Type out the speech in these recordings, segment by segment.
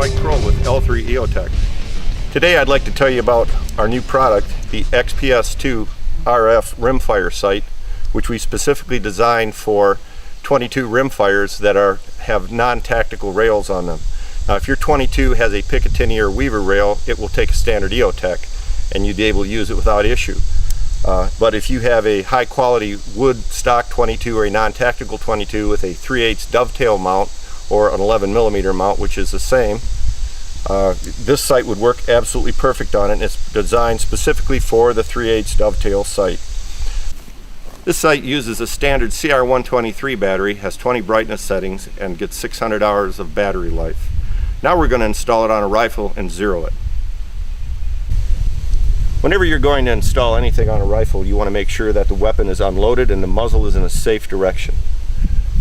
Mike Kroll with L3 EOTech. Today I'd like to tell you about our new product, the XPS2-RF Rimfire sight, which we specifically designed for 22 rimfires that have non-tactical rails on them. Now if your 22 has a Picatinny or Weaver rail, it will take a standard EOTech and you'd be able to use it without issue. But if you have a high quality wood stock 22 or a non-tactical 22 with a 3/8 dovetail mount or an 11mm mount, which is the same, this sight would work absolutely perfect on it, and it's designed specifically for the 3/8 dovetail sight. This sight uses a standard CR123 battery, has 20 brightness settings, and gets 600 hours of battery life. Now we're going to install it on a rifle and zero it. Whenever you're going to install anything on a rifle, you want to make sure that the weapon is unloaded and the muzzle is in a safe direction.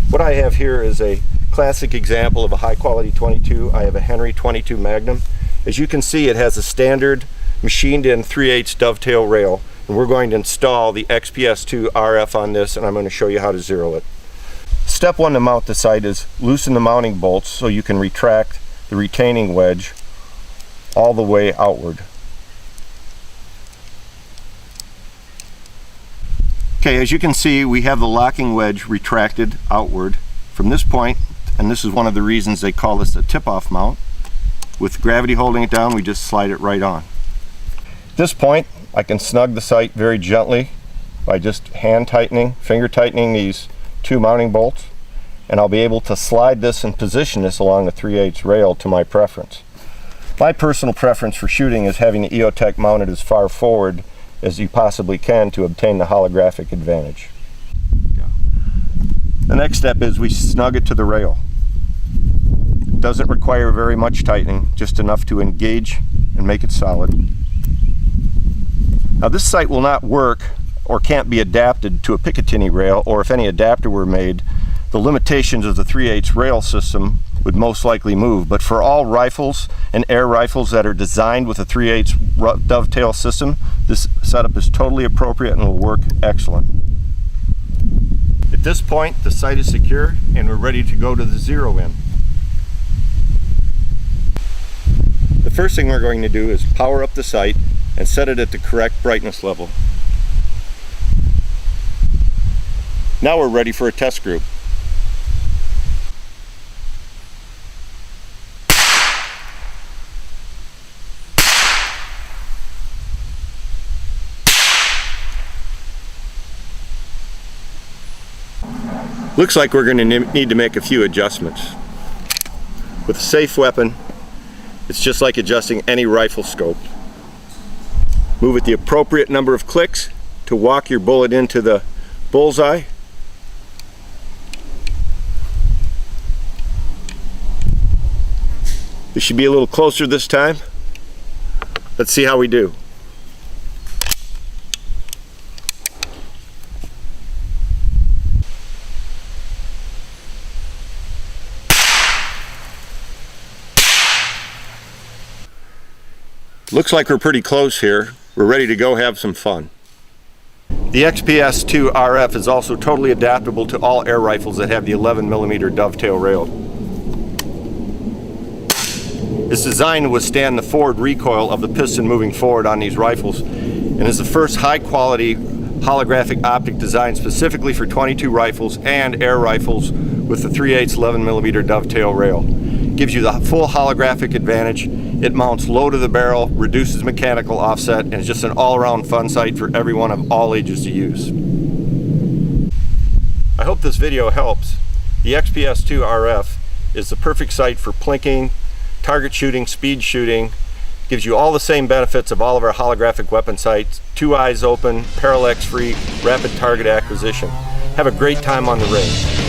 What I have here is a classic example of a high quality 22. I have a Henry 22 Magnum. As you can see, it has a standard machined in 3/8 dovetail rail, and we're going to install the XPS2-RF on this, and I'm going to show you how to zero it. Step one to mount the sight is loosen the mounting bolts so you can retract the retaining wedge all the way outward. Okay, as you can see, we have the locking wedge retracted outward from this point, and this is one of the reasons they call this a tip-off mount. With gravity holding it down, we just slide it right on. At this point, I can snug the sight very gently by just hand tightening, finger tightening these two mounting bolts, and I'll be able to slide this and position this along the 3/8 rail to my preference. My personal preference for shooting is having the EOTech mounted as far forward as you possibly can to obtain the holographic advantage. The next step is we snug it to the rail. It doesn't require very much tightening, just enough to engage and make it solid. Now this sight will not work or can't be adapted to a Picatinny rail, or if any adapter were made, the limitations of the 3/8 rail system would most likely move. But for all rifles and air rifles that are designed with a 3/8 dovetail system, this setup is totally appropriate and will work excellent. At this point, the sight is secure and we're ready to go to the zero in. The first thing we're going to do is power up the sight and set it at the correct brightness level. Now we're ready for a test group. Looks like we're going to need to make a few adjustments. With a safe weapon, it's just like adjusting any rifle scope. Move at the appropriate number of clicks to walk your bullet into the bullseye. We should be a little closer this time. Let's see how we do. Looks like we're pretty close here. We're ready to go have some fun. The XPS2-RF is also totally adaptable to all air rifles that have the 11mm dovetail rail. It's designed to withstand the forward recoil of the piston moving forward on these rifles, and is the first high-quality holographic optic designed specifically for 22 rifles and air rifles with the 3/8 11mm dovetail rail. Gives you the full holographic advantage. It mounts low to the barrel, reduces mechanical offset, and is just an all-around fun sight for everyone of all ages to use. I hope this video helps. The XPS2-RF is the perfect sight for plinking, target shooting, speed shooting. Gives you all the same benefits of all of our holographic weapon sights: 2 eyes open, parallax free, rapid target acquisition. Have a great time on the range.